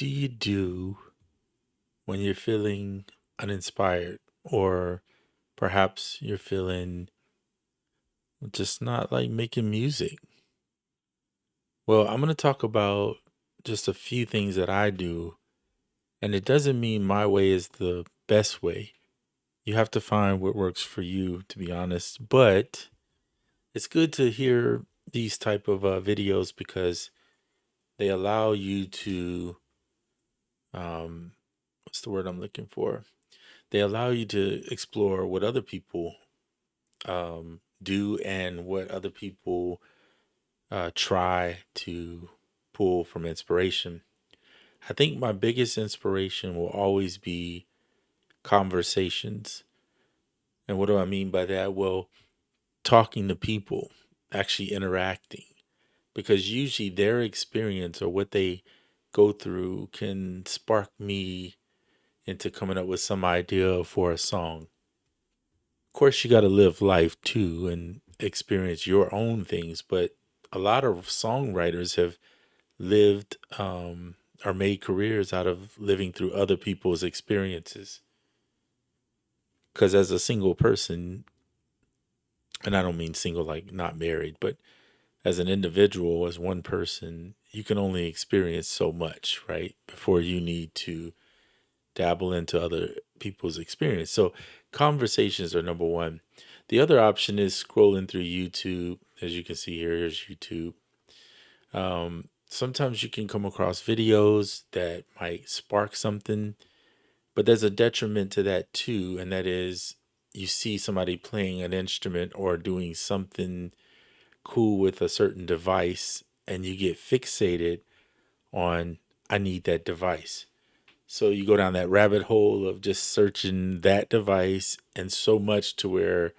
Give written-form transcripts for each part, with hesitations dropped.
do you do when you're feeling uninspired or perhaps you're feeling just not like making music? Well, I'm going to talk about just a few things that I do, and it doesn't mean my way is the best way. You have to find what works for you, to be honest, but it's good to hear these type of videos because they allow you to um what's the word I'm looking for? They allow you to explore what other people do and what other people try to pull from inspiration. I think my biggest inspiration will always be conversations. And what do I mean by that? Well, talking to people, actually interacting, because usually their experience or what they go through can spark me into coming up with some idea for a song. Of course, you got to live life too and experience your own things, but a lot of songwriters have lived or made careers out of living through other people's experiences. Because as a single person, and I don't mean single like not married, but as an individual, as one person, you can only experience so much, right? Before you need to dabble into other people's experience. So conversations are number one. The other option is scrolling through YouTube. As you can see here, here's YouTube. Sometimes you can come across videos that might spark something, but there's a detriment to that too, and that is you see somebody playing an instrument or doing something cool with a certain device, and you get fixated on, I need that device. So you go down that rabbit hole of just searching that device and so much to where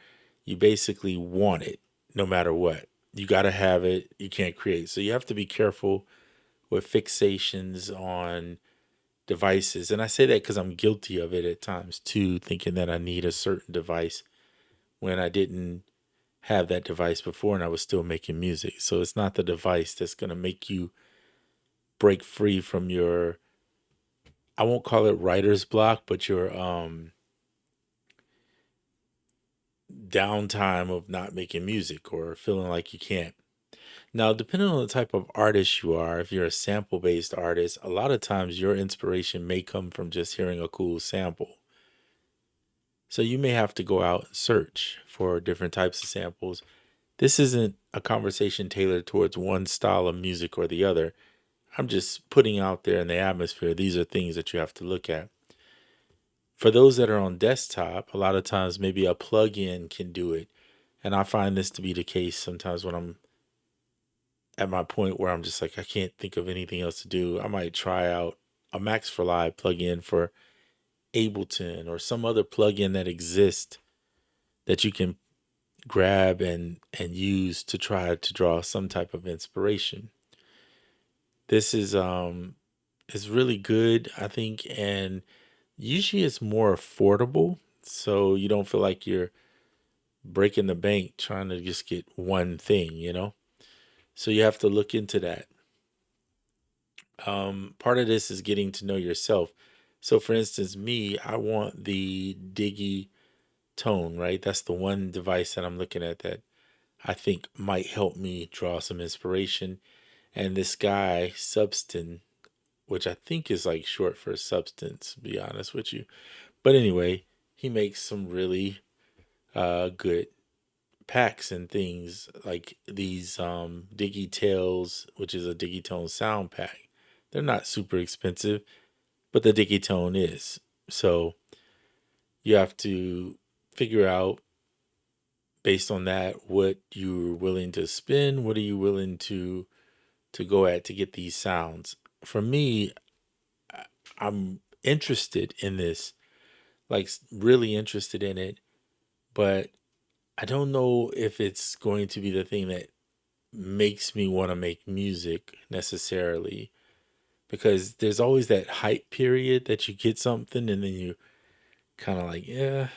you basically want it no matter what. You got to have it. You can't create. So you have to be careful with fixations on devices. And I say that because I'm guilty of it at times too, thinking that I need a certain device when I didn't have that device before and I was still making music. So it's not the device that's going to make you break free from your, I won't call it writer's block, but your downtime of not making music or feeling like you can't. Now, depending on the type of artist you are, if you're a sample based artist, a lot of times your inspiration may come from just hearing a cool sample. So you may have to go out and search for different types of samples. This isn't a conversation tailored towards one style of music or the other. I'm just putting out there in the atmosphere, these are things that you have to look at. For those that are on desktop, a lot of times maybe a plug-in can do it. And I find this to be the case sometimes when I'm at my point where I'm just like, I can't think of anything else to do. I might try out a Max for Live plugin for Ableton or some other plugin that exists that you can grab and use to try to draw some type of inspiration. This is really good, I think, and usually it's more affordable, so you don't feel like you're breaking the bank trying to just get one thing. So you have to look into that. Part of this is getting to know yourself. So, for instance, me, I want the Diggy Tone, right? That's the one device that I'm looking at that I think might help me draw some inspiration. And this guy, Substan, which I think is like short for substance, to be honest with you. But anyway, he makes some really good packs and things like these Diggy Tales, which is a Digitone sound pack. They're not super expensive, but the Digitone is. So you have to figure out based on that what you're willing to spend, what are you willing to go at to get these sounds. For me, I'm interested in this, like really interested in it, but I don't know if it's going to be the thing that makes me want to make music necessarily because there's always that hype period that you get something and then you kind of like, yeah.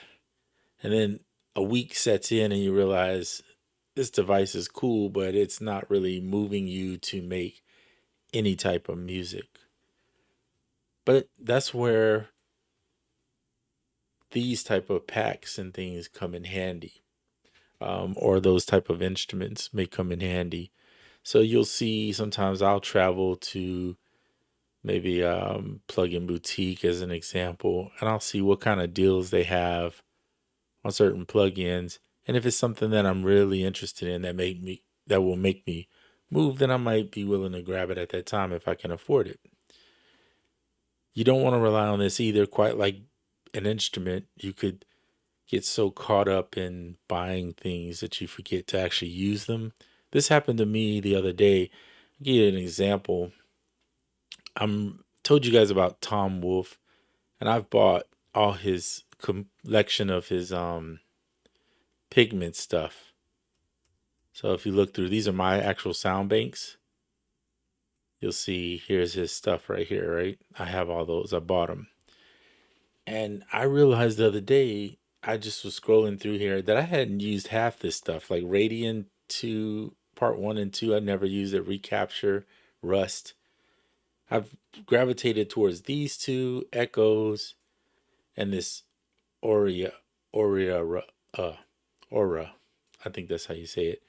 And then a week sets in and you realize this device is cool, but it's not really moving you to make any type of music. But that's where these type of packs and things come in handy, or those type of instruments may come in handy. So you'll see sometimes I'll travel to maybe Plug-in Boutique as an example, and I'll see what kind of deals they have on certain plugins. And if it's something that I'm really interested in that will make me move, then I might be willing to grab it at that time if I can afford it. You don't want to rely on this either, quite like an instrument. You could get so caught up in buying things that you forget to actually use them. This happened to me the other day. I'll give you an example. I'm told you guys about Tom Wolfe, and I've bought all his collection of his pigment stuff. So if you look through, these are my actual sound banks. You'll see here's his stuff right here, right? I have all those. I bought them. And I realized the other day, I just was scrolling through here that I hadn't used half this stuff, like Radiant 2, Part 1 and 2. I never used it. Recapture, Rust. I've gravitated towards these two, Echoes, and this Aurea, Aurea, Aura. I think that's how you say it.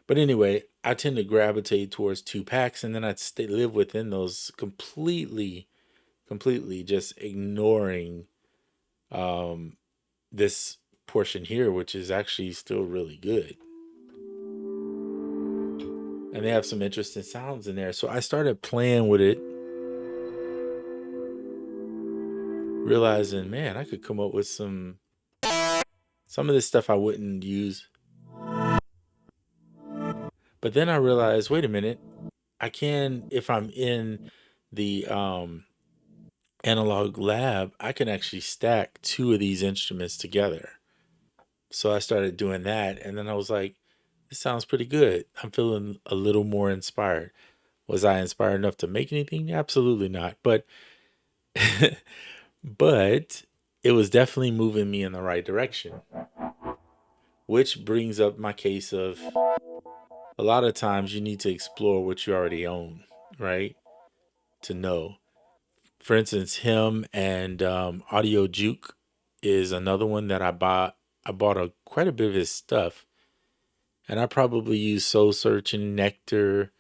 But anyway, I tend to gravitate towards two packs, and then I'd live within those completely just ignoring um, this portion here, which is actually still really good. And they have some interesting sounds in there. So I started playing with it, realizing, man, I could come up with some of this stuff I wouldn't use. But then I realized, wait a minute, I can, if I'm in the analog lab, I can actually stack two of these instruments together. So I started doing that, and then I was like, this sounds pretty good. I'm feeling a little more inspired. Was I inspired enough to make anything? Absolutely not. But but it was definitely moving me in the right direction. Which brings up my case of a lot of times you need to explore what you already own, right? To know. For instance, him and Audio Juke is another one that I bought. I bought quite a bit of his stuff, and I probably use Soul Search and Nectar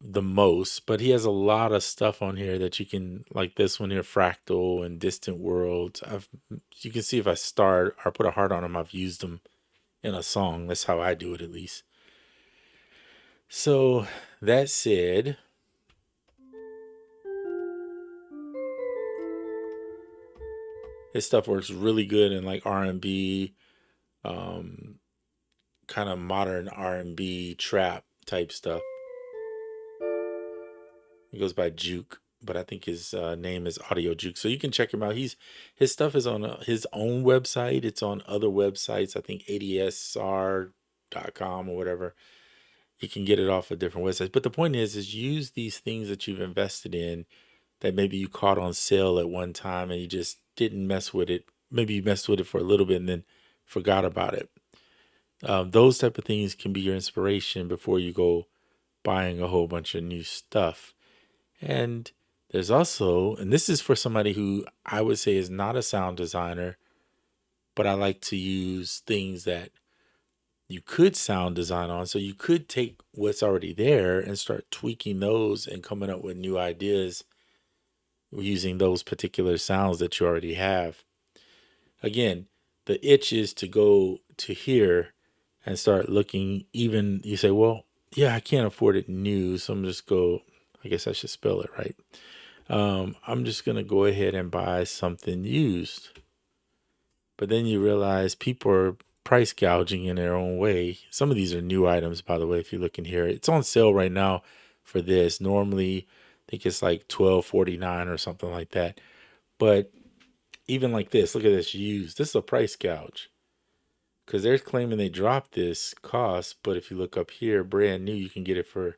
the most, but he has a lot of stuff on here that you can, like this one here, Fractal and Distant Worlds. You can see if I start or put a heart on them, I've used them in a song. That's how I do it, at least. So that said, his stuff works really good in like R&B, um, kind of modern R&B trap type stuff. He goes by Juke, but I think his name is Audio Juke. So you can check him out. His stuff is on his own website. It's on other websites. I think adsr.com or whatever. You can get it off of different websites. But the point is use these things that you've invested in that maybe you caught on sale at one time and you just didn't mess with it. Maybe you messed with it for a little bit and then forgot about it. Those type of things can be your inspiration before you go buying a whole bunch of new stuff. And there's also, and this is for somebody who I would say is not a sound designer, but I like to use things that you could sound design on. So you could take what's already there and start tweaking those and coming up with new ideas using those particular sounds that you already have. Again, the itch is to go to here and start looking. Even you say, well, yeah, I can't afford it new, so I'm just go, I guess I should spell it right. I'm just going to go ahead and buy something used. But then you realize people are price gouging in their own way. Some of these are new items, by the way, if you look in here. It's on sale right now for this. Normally, I think it's like $12.49 or something like that. But even like this, look at this used. This is a price gouge. Because they're claiming they dropped this cost, but if you look up here, brand new, you can get it for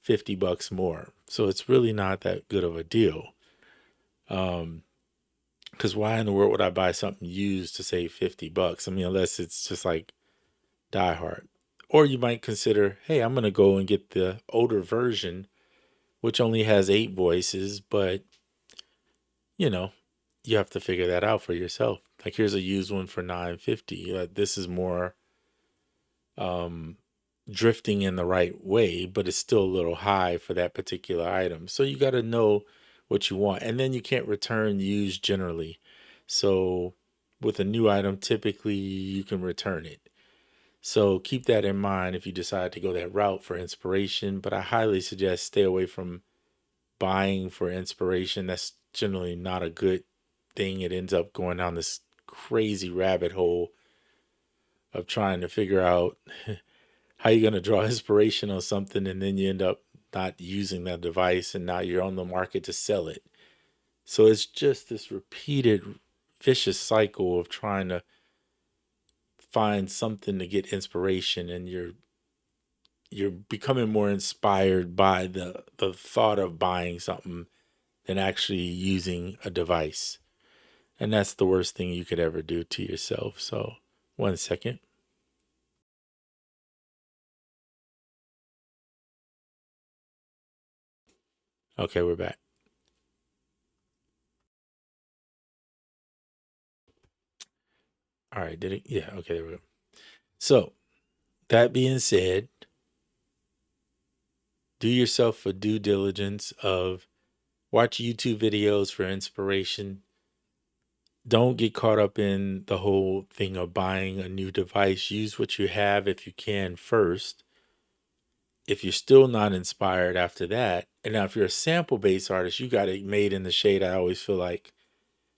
$50 more. So it's really not that good of a deal. Because why in the world would I buy something used to save $50? I mean, unless it's just like Die Hard. Or you might consider, hey, I'm going to go and get the older version, which only has 8 voices, but you know, you have to figure that out for yourself. Like here's a used one for 950. This is more um drifting in the right way, but it's still a little high for that particular item. So you got to know what you want. And then you can't return used generally. So with a new item, typically you can return it. So keep that in mind if you decide to go that route for inspiration. But I highly suggest stay away from buying for inspiration. That's generally not a good thing. It ends up going down this crazy rabbit hole of trying to figure out how you're going to draw inspiration on something and then you end up not using that device and now you're on the market to sell it. So it's just this repeated vicious cycle of trying to find something to get inspiration, and you're becoming more inspired by the thought of buying something than actually using a device. And that's the worst thing you could ever do to yourself. So, one second. Okay, we're back. All right, did it? Yeah, okay, there we go. So, that being said, do yourself a due diligence of watch YouTube videos for inspiration. Don't get caught up in the whole thing of buying a new device. Use what you have if you can first. If you're still not inspired after that, and now if you're a sample based artist, you got it made in the shade, I always feel like,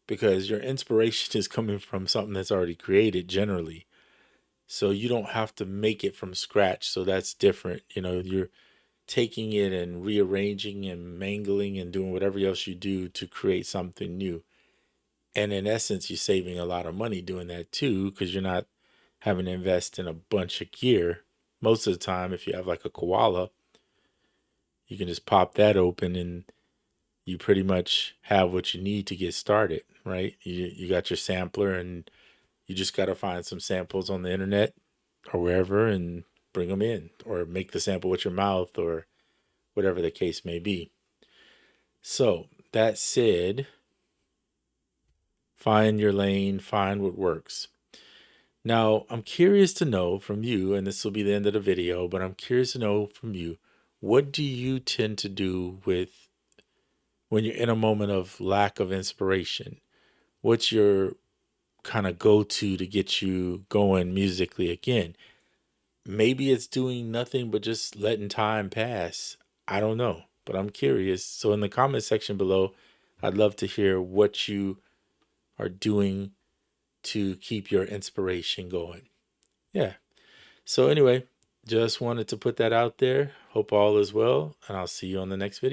because your inspiration is coming from something that's already created generally. So you don't have to make it from scratch. So that's different. You're taking it and rearranging and mangling and doing whatever else you do to create something new. And in essence, you're saving a lot of money doing that too, because you're not having to invest in a bunch of gear. Most of the time, if you have like a koala, you can just pop that open and you pretty much have what you need to get started, right? You got your sampler and you just got to find some samples on the internet or wherever and bring them in or make the sample with your mouth or whatever the case may be. So, that said, find your lane, find what works. Now, I'm curious to know from you, and this will be the end of the video, but I'm curious to know from you, what do you tend to do with when you're in a moment of lack of inspiration? What's your kind of go to get you going musically again? Maybe it's doing nothing but just letting time pass. I don't know, but I'm curious. So in the comment section below, I'd love to hear what you are doing to keep your inspiration going. Yeah. So anyway, just wanted to put that out there. Hope all is well, and I'll see you on the next video.